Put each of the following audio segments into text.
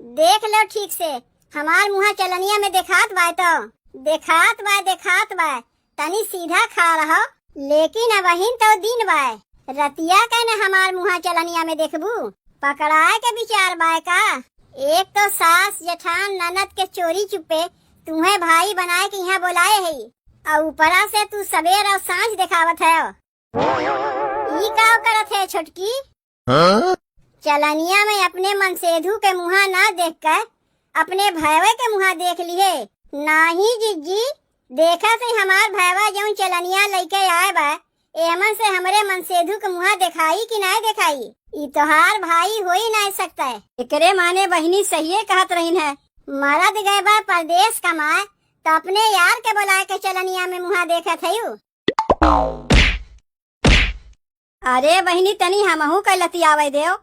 देख लो ठीक से, हमार मुहा चलनिया में देखात बा तो देखात बा तनी सीधा खा रहो, लेकिन अब अहिन तो दिन बा रतिया का न हमार मुहा चलनिया में देखबू पकड़ाए के विचार बा का। एक तो सास जेठान ननद के चोरी चुपे तुम्हें भाई बनाए के यहाँ बुलाए है और ऊपरा से तू सवेर और सांझ दिखावत है। ई का करत है छोटकी? चलनिया में अपने मनसेधु के मुहा ना देख कर अपने भैवे के मुहा देख लिए। नाही जिज्जी, देखा से हमार भैवा जौन चलनिया लेके आए बा एमन से हमरे मनसेधु के मुहा दिखाई कि ना दिखाई? ई तोहार भाई हो ही नहीं सकता है। एकरे माने बहनी सही कहत रही है, मरद गए बा परदेश कमाए तो अपने यार के बुलाए के चलनिया में मुहा देखत है। अरे बहनी तनी हमहू के लतियावे देव।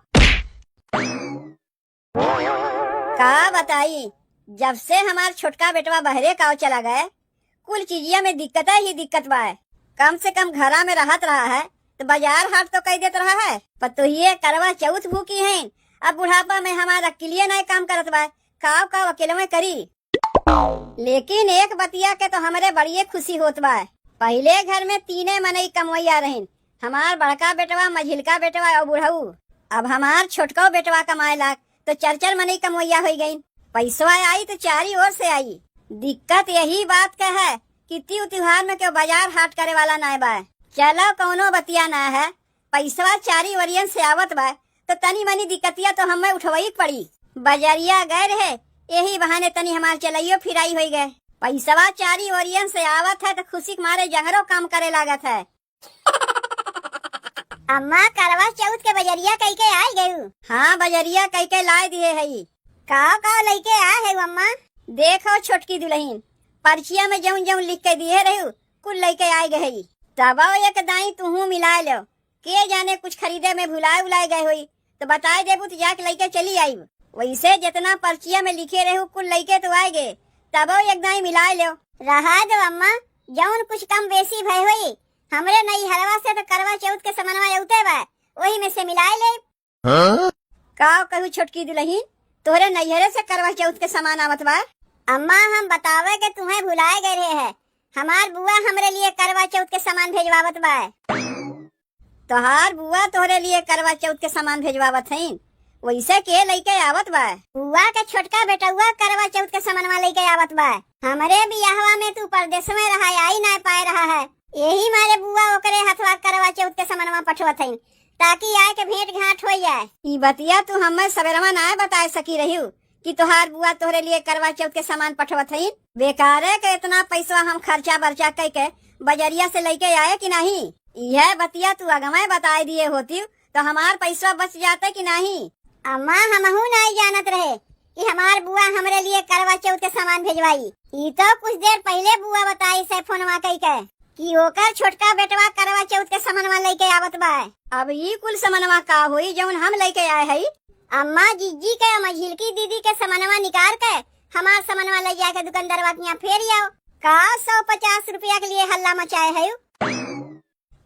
का बताई, जब से हमार छोटका बेटवा बहरे काव चला गए कुल चीजिया में दिक्कत ही दिक्कत बा। कम से कम घरा में रहत रहा है तो बाजार हाट तो कह देत रहा है, पर तो ये करवा चौथ भूखी है। अब बुढ़ापा में हमारा अकेले नहीं काम करत बा, काव अकेले में करी। लेकिन एक बतिया के तो हमारे बड़िए खुशी होत बा। पहले घर में तीने मनई कमवैया रहीन, हमार बड़का बेटवा मझिलका बेटवा और बुढ़ऊ। अब हमार छोटका बेटवा कमाए लाग तो चर मनई कमवैया हो गई। पैसा आई तो चारी ओर से आई। दिक्कत यही बात का है कि त्योहार में क्यों बाजार हाट करे वाला ना बा। चलो कौनो बतिया ना है, पैसा चारी वरियन से आवत बा तो तनी मनी दिक्कतिया तो हमें उठवाई पड़ी। बजरिया गए रहे यही बहाने तनी हमार चलाइयो फिराई हो गए। पैसा चारी वरियन से आवत है तो खुशी के मारे जहरो काम करे लागत है। अम्मा करवा चौथ के बजरिया कई के आई गयू? हाँ बजरिया कई के लाई दिए है। का लेके आ है अम्मा? देखो छोटकी दुल्हन, पर्चिया में जौन जौन लिख के दिए रहू कुल लेके आए गई। तब एक दाई तुहू मिला लो, के जाने कुछ खरीदे में भुलाए गए हुई तो बताए देबू तो जाके लेके चली आई। वैसे जितना पर्चिया में लिखे रहू कुल लेके तो आए गए, तब एक दाई मिला लो। रहा दो अम्मा, जौन कुछ कम बेसी भय हुई हमरे नई हरवा से तो करवा चौथ के समनवा उते बा, वही में से मिलाए ले। का कहू छोटकी दुल्हन, तोहरे नैहरे से करवा चौथ के सामान आवत बा? अम्मा हम बतावे के तुम्हें भुलाए गए रहे है, हमार बुआ हमरे लिए करवा चौथ के सामान भेजवावत बा। तोहार बुआ तोहरे लिए करवा चौथ के सामान भेजवावत है, वैसे के लेके आवत बा? बुआ के छोटका बेटुआ करवा चौथ के सामान लेके आवत बा। हमरे बियाहवा में तू परदेश में रहा आई ना पाए रहा है, यही मारे बुआ ओकरे हथवा करवा चौथ के सामान पठवत है ताकि आए के भेंट घाट हो जाए। ई बतिया तू हमें सवेरवा ना बता सकी रही कि तोहार बुआ तोहरे लिए करवा चौथ के सामान पठवत है। बेकार है के इतना पैसा हम खर्चा बर्चा कई के बजरिया से लेके आए कि नहीं? यह बतिया तू अगमे बताए दिए होती तो हमार पैसा बच जाते कि नहीं? अम्मा हमहू नहीं जानत रहे कि हमार बुआ हमरे लिए करवा चौथ के सामान भेजवाई। ई तो कुछ देर पहले बुआ बताई से फोनवा कई के कि ओकर छोटका बेटवा करवा चौथ के सामानवा लेके आवत बा। अब ई कुल सामानवा का हुई जौन हम लेके आए है? अम्मा जिज्जी के मझिलकी दीदी के सामानवा निकाल के हमार सामानवा ले जाके दुकानदारवा के यहाँ फेर आओ। का 150 रुपया के लिए हल्ला मचाए है?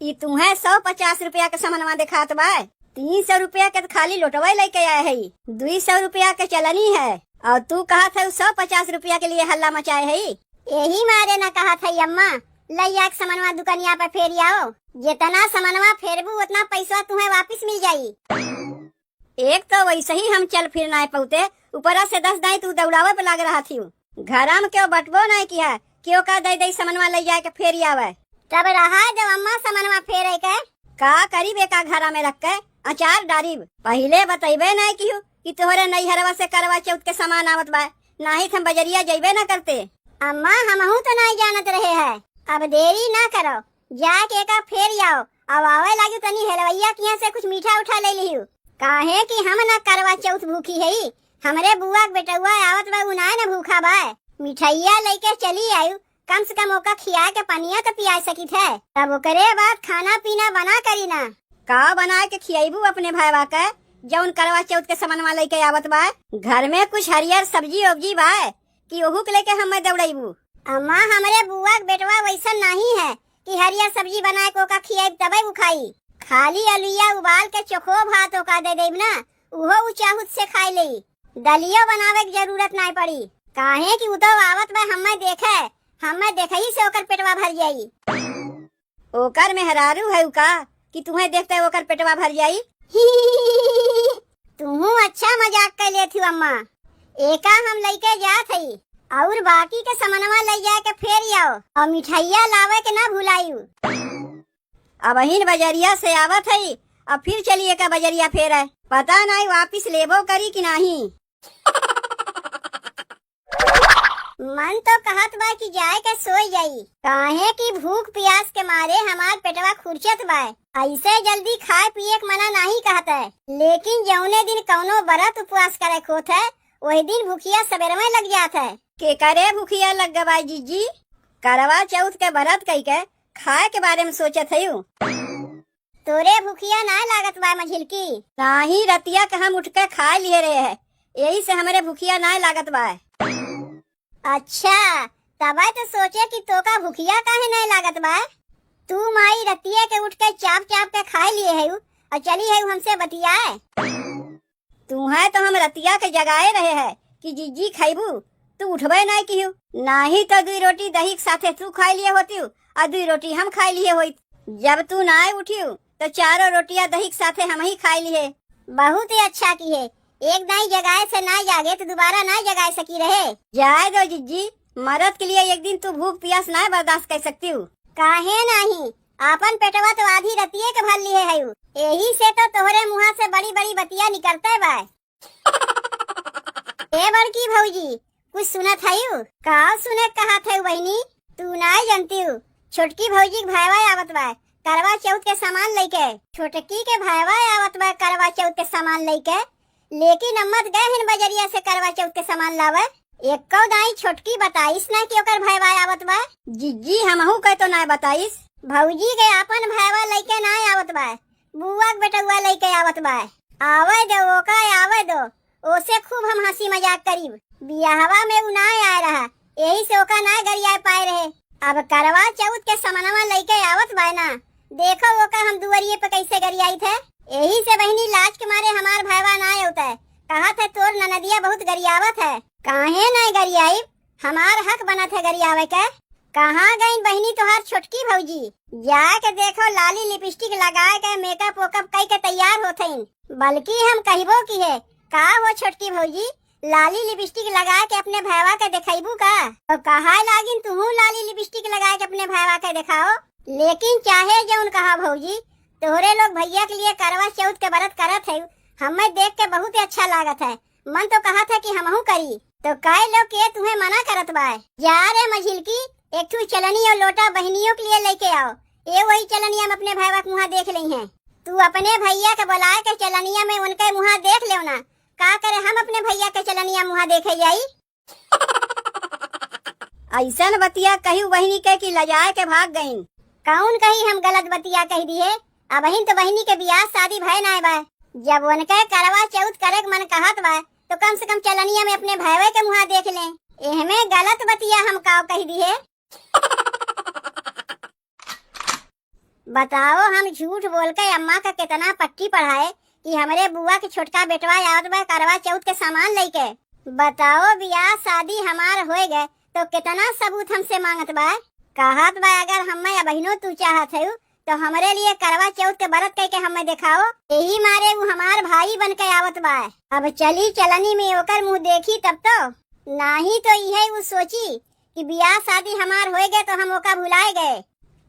ई तुम्हें 150 रुपया के सामानवा दिखात बा? 300 रुपया के तो खाली लोटवा लेके आए है, 200 रुपया के चलनी है और तू कहा था 150 रुपया के लिए हल्ला मचाए है। यही मारे न कहा था अम्मा लैया के सामानवा दुकानिया पे फेर आओ, जितना सामानवा फेरबू उतना पैसा तुम्हें वापस मिल जाई। एक तो वैसे ही हम चल फिर ना पहुते, ऊपरा से 10 दाई तू दौड़ावे पे लग रहा थी। घरा में क्यों बटबो नहीं किया, क्यों का दे सामानवा ले जाए के फेर आवे? तब रहा जब अम्मा सामानवा फेरे के का करी बेका घरा में रख के अचार डारी। पहले बतेबे नहीं की कि तोहरे नैहरवा से करवा चौथ के सामान आवत बा, नहीं हम बजरिया जइबे न करते। अम्मा हमहू तो नहीं जानत रहे है, अब देरी ना करो, जाके का फेर आओ। अब आवे लागी तनी हेलवैया किया से कुछ मीठा उठा ले लियो, काहे कि हम ना करवा चौथ भूखी है। हमरे बुआ के बेटुआ आवत बा उ ना भूखा बा, मिठाइया लेके चली आयु, कम से कम ओका खिया के पनिया तो पिया सकी थे। तब ओकरे बाद खाना पीना बना करी ना। का बना के खियाबू अपने भाईवा के जौन करवा चौथ के सामान लेके आवत बा? घर में कुछ हरियर सब्जी उब्जी बा कि ओहू के लेके हमें दौड़ाबू? अम्मा हमरे बुआ के बेटवा वैसा नहीं है कि हरियर सब्जी बना के ओका खियाब तबे वो खाई। खाली अलुइया उबाल के चोखो भात ओका दे देब ना, उहो चाहत से खाई ले। दलियो बनावे की जरूरत नहीं पड़ी। काहे कि उतो आवत बा हमें देखई से ओकर पेटवा भर जाई। ओकर में हरारू है का कि तुम्हें देखते ओकर पेटवा भर जाई। तुहू अच्छा मजाक कर लेती अम्मा। एका हम लइके जात हई और बाकी के समनवा ले जाए के फेर आओ और मिठाइया लावे के ना भुलायू। अब हिन बजरिया से आवत हई अब फिर चलिए का बजरिया फेर है, पता नहीं वापिस लेबो करी कि नहीं। मन तो कहत बा कि जाए के सोई जाई, काहे कि भूख प्यास के मारे हमार पेटवा खुरचत बा। ऐसे जल्दी खाए पिए के मना नहीं कहता है, लेकिन जौने दिन कौनो व्रत उपवास करे खोत है वही दिन भूखिया सवेरे में लग जाता है। के करे भूखिया लग गवाई जीजी? करवा चौथ के व्रत कई के खाए के बारे में सोचत हयूं। तोरे भूखिया ना लागत बा मझिलकी? नाही रतिया के हम उठ के खा लिए रहे है, यही से हमारे भूखिया ना लागत बा। अच्छा तबे तो सोचे कि तोका भूखिया काहे नहीं लागत बा। तू माई रतिया के उठ के चाप चाप के खा लिए है और चली है हमसे बतियाए। तुम्हें तो हम रतिया के जगाए रहे है कि जीजी खाइबू, तू उठबे नहीं की नहीं तो 2 रोटी दही के साथे तू खा लिए होती और 2 रोटी हम खा लिए होई। जब तू ना उठी तो 4 रोटियां दही के साथे हम ही खा लिए। बहुत ही अच्छा की है, एक दाई जगाए से ना जागे तो दोबारा ना जगाए सकी रहे। जाए दो जीजी, मरद के लिए एक दिन तू भूख प्यास ना बर्दाश्त कर सकती हूँ। काहे नहीं, आपन पेटवा तो आधी रतिये के भर लिए है, यही से तो तोहरे मुँह से बड़ी बड़ी बतिया निकलते बा। ए बड़की भौजी कुछ सुनत है? का सुने कहा थे बहनी? तू ना जानती हूँ, छोटकी भौजी के भाईवा आवत बा करवा चौथ के सामान लेके। छोटकी के भाईवा आवत बा करवा चौथ के सामान लेके, लेकिन अम्मत गए हिन बजरिया से करवा चौथ के सामान लावे। एक दाई छोटकी बताइस ना कि ओकर भाईवा आवत बा। जीजी हमहू कह तो ना बताइस। भौजी के अपन भाईवा लेके ना आवत बा, बुआ के बेटुआ लेके आवत बा। आवे दो ओका आवे दो, ओसे खूब हम हंसी मजाक करीब। बियाहवा में उ ना आए रहा, यही से ओका ना गरिया पाए रहे। अब करवा चौथ के सामानवा लेके आवत बा ना, देखो ओका हम दुवरिये पे कैसे गरियाई थे। यही से बहनी लाज के मारे हमार भाईवा ना होता है, कहा था तोर ननदिया बहुत गरियावत है। काहे नहीं गरियाई, हमार हक बना था गरियावे के। कहाँ गई बहनी तोहार छोटकी भौजी? जाके देखो लाली लिपस्टिक लगाए के मेकअप वोकअप कई के तैयार होते, बल्कि हम कहबो की है का वो छोटकी भौजी लाली लिपस्टिक लगा के अपने भाईवा के दिखाईबू का? तो कहा लागिन तुहू लाली लिपस्टिक लगा के अपने भाईवा के दिखाओ। लेकिन चाहे जौन कहा भौजी, तोहरे लोग भैया के लिए करवा चौथ के व्रत करत है, हमें देख के बहुत ही अच्छा लागत है। मन तो कहा था कि हमहू करी, तो कई लोग के तुम्हें मना करत बा। जा रे मझिलकी, एक ठू चलनी और लोटा बहनियों के लिए लेके आओ। ये वही चलनिया में अपने भाईवा के मुँह देख ली है। तू अपने भैया के बुला के चलनिया में उनके मुँह देख ले ना, का करे हम अपने भैया के चलनिया मुँह देखे जाई। ऐसा बतिया कही बहनी के कि लजाए के भाग गयी। कौन कही हम गलत बतिया कह दिए? अब तो बहनी के बियाह शादी भय ना बा, जब उनके करवा चौथ करे मन कहत बा तो कम से कम चलनिया में अपने भाईवे के मुँह देख ले। एहमे गलत बतिया हम का कह दिए? बताओ हम झूठ बोल के अम्मा का कितना पट्टी पढ़ाए कि हमारे बुआ के छोटका बेटवा आवत बा करवा चौथ के सामान लेके। बताओ बियाह शादी हमार हो गए तो कितना सबूत हमसे मांगत बा। कहत बा अगर हमें बहनों तू चाहत है तो हमारे लिए करवा चौथ के व्रत कह के हमें दिखाओ। यही मारे वो हमार भाई बन के आवत बा। अब चली चलनी में ओकर मुँह देखी तब तो नहीं तो यही वो सोची कि बियाह शादी हमार हो गए तो हम ओका भुलाए गए।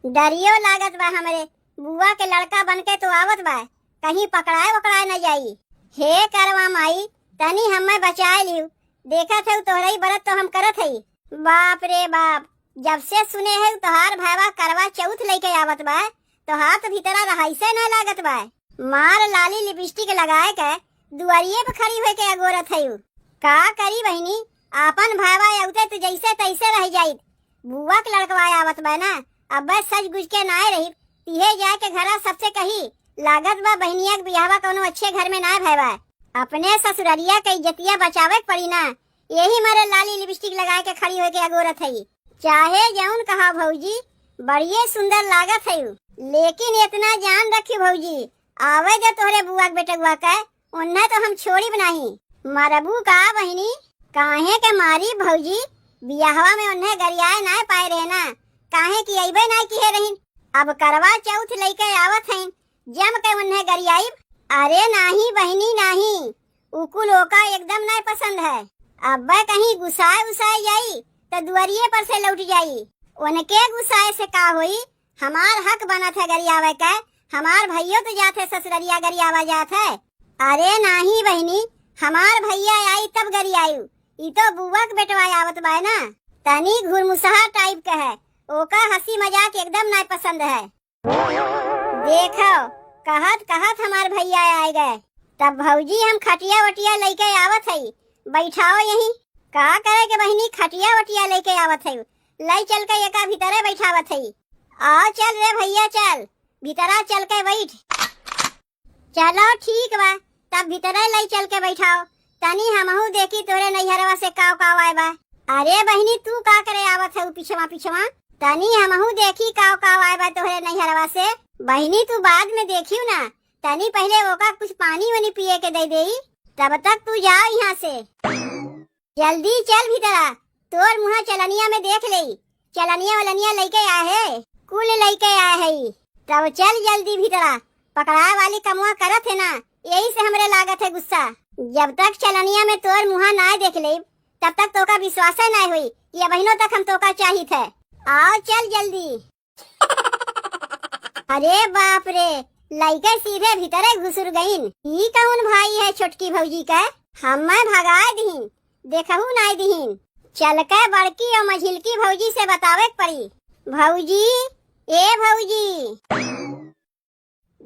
डरियो लागत बा हमरे बुआ के लड़का बन के तो आवत बा, कहीं पकड़ाए वकड़ाए न जाई। हे करवा माई तनी हमें बचाए लियो, देखा थे तोहरा व्रत तो हम करत है। बाप रे बाप, जब से सुने है तोहार भाईवा करवा चौथ लेके आवत बा तो हाथ भीतरा रहाई से न लागत बा। मार लाली लिपस्टिक लगाए के दुआरिये पे खड़ी होके अगोरत है। का करी बहनी, आपन भाईवा औते तो जैसे तैसे रह जाई। बुआ के लड़कवा आवत बा ना, अब बस सज गुज के ना रही तिहे जाए के घरा सबसे कही लागत बा बहनिया के बियाहवा कोनो अच्छे घर में ना भैवा। अपने ससुररिया के इज्जतिया बचावे के पड़ी ना, यही मारे लाली लिपस्टिक लगाए के खड़ी होके अगोरत है। चाहे जौन कहा भौजी बढ़िए सुंदर लागत है, लेकिन इतना जान रखी भौजी आवे जो तोहरे बुआ के बेटुआ का उन्हें तो हम छोड़ी बनाही। मरबू का बहिनी, काहे के मारी भौजी बियाहवा में उन्हें गरियाए ना पाए रहना, काहे की अइबे ना किए रहीन। अब करवा चौथ लइके आवत हैं, जम के उन्हें गरियाई। अरे नाही बहिनी नाही, उकुल ओका एकदम ना पसंद है। अब्बा कहीं गुस्साए उसाए जाई तो दुआरिये पर से लौट जाई। उनके गुस्साए से का होई, हमार हक बनत है गरियावे का। हमार भैया तो जाते ससुररिया गरियावा जात है। अरे नाही बहिनी, हमार भैया आई तब गरियायु, ई तो बुआ के बेटवा आवत बा ना, तनी घुरमुसहा टाइप का है, ओका हंसी मजाक एकदम ना पसंद है। देखो कहत कहत हमार भैया आए गए, तब भौजी हम खटिया वटिया लेके आवत है, बैठाओ यहीं। का करे के बहिनी, खटिया वटिया लेके आवत है, लाई चल के एका भीतरे बैठावत है। आओ चल रे भैया चल, भीतरा चल के बैठ। चलो ठीक बा, तब भीतरे लाई चल के बैठाओ, तनी हमहू देखी तोरे नैहरवा से काव काव आए बा। अरे बहिनी तू का करे आवत है पिछवा पिछवा, तनी हमहू देखी काव काव आए बा तोरे नैहरवा से। बहिनी तू बाद में देखियो ना, तनी पहले ओका कुछ पानी वानी पिए के दे देई, तब तक तू जा यहाँ से। जल्दी चल भीतरा, तोर मुहा चलनिया में देख ले, चलनिया वलनिया लेके आए है, कुल लेके आए है। तब चल जल्दी भीतरा, पकड़ा वाली कमुआ करत है ना, यही से हमरे लागत है गुस्सा। जब तक चलनिया में तोर मुहा ना देख ले, तब तक तोका विश्वास ना हुई, ये बहनों तक हम तोका चाहिए थे। आओ चल जल्दी। अरे बाप रे, लइके सीधे भीतरे घुसुर गईन। ई कौन भाई है छोटकी भौजी का, हमें भगाए दीन, देखहू ना दीन। चल के बड़की और मझिलकी भौजी से बतावे पड़ी। भौजी, ए भौजी,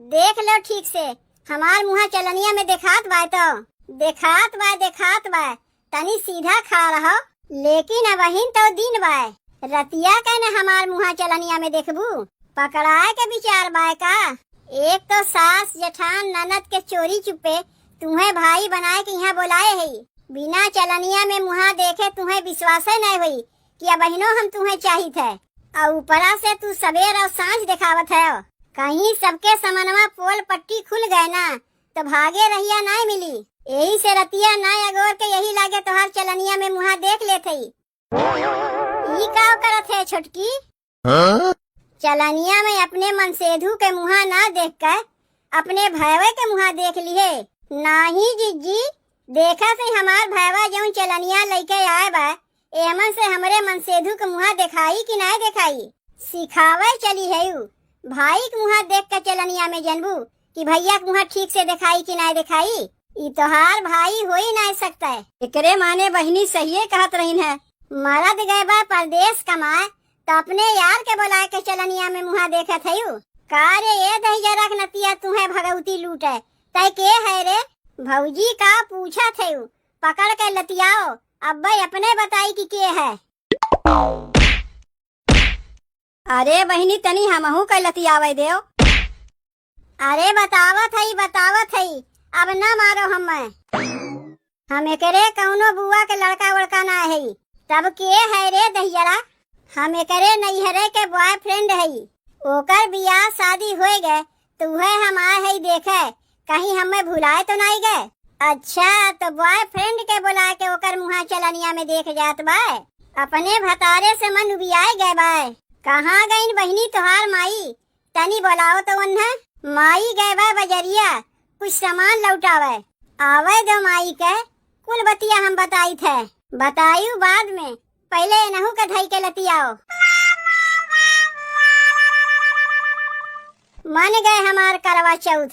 देख लो ठीक से, हमार मुहा चलनिया में देखात बा तो देखात बा, तनी सीधा खा रहो। लेकिन अब बहिन तो दिन बा, रतिया का न हमार मुहा चलनिया में देखबू, पकड़ाए के विचार बा का। एक तो सास जेठान ननद के चोरी चुपे तुम्हें भाई बनाए के यहाँ बुलाए है, बिना चलनिया में मुहा देखे तुम्हें विश्वास नहीं हुई कि अब बहनों हम तुम्हें चाहिए थे, और ऊपरा से तू सवेर और सांझ दिखावत है। कहीं सबके समनवा पोल पट्टी खुल गए ना तो भागे रहिया ना मिली, यही से रतिया ना अगोर के यही लागे तोहार चलनिया में मुहा देख लेते। ई का करत है छोटकी, चलनिया में अपने मनसेधु के मुहा ना देख कर अपने भैवे के मुहा देख लिए। नाही जिज्जी, देखा से हमार भैवा जो चलनिया लेके आए बा, एमन से हमरे मनसेधु के मुहा दिखाई कि ना दिखाई, सिखावे चली है। भाई के मुहा देख के चलनिया में जनबू कि भैया के मुहा ठीक से दिखाई कि ना दिखाई, ई तोहार भाई हो ही ना सकता है। एकरे माने बहिनी सही कहत रही है, मरद गए बा परदेश कमाए तो अपने यार के बुलाए के चलनिया में मुहा देखत है। कारे ये दहिया रख नतिया तुम्हें भगवती लूटे, तय के है रे। भौजी का पूछा थे, पकड़ के लतियाओ, अब्बा अपने बताई कि के है। अरे बहिनी तनी हमहू के लतियावे देव। अरे बतावत है, अब न मारो हम एकरे कौनो बुआ के लड़का वड़का ना है, तब के है रे दहियरा। हम एकरे नैहरे के बॉयफ्रेंड है, ओकर बियाह शादी हो गए तो वह हम आए है देखे, कहीं हमें भुलाए तो नहीं गए। अच्छा तो बॉयफ्रेंड के बुला के ओकर मुहा चलनिया में देख जात बाय, अपने भतारे से मन उबियाए गए बाय। कहाँ गई बहिनी तोहार माई, तनी बुलाओ तो उन्हें। माई गए बा बजरिया कुछ सामान लौटावे, आवे दो माई के, कुल बतिया हम बताई थे, बतायू बाद में, पहले नहू के धई के लतियाओ। मन गए हमार करवा चौथ।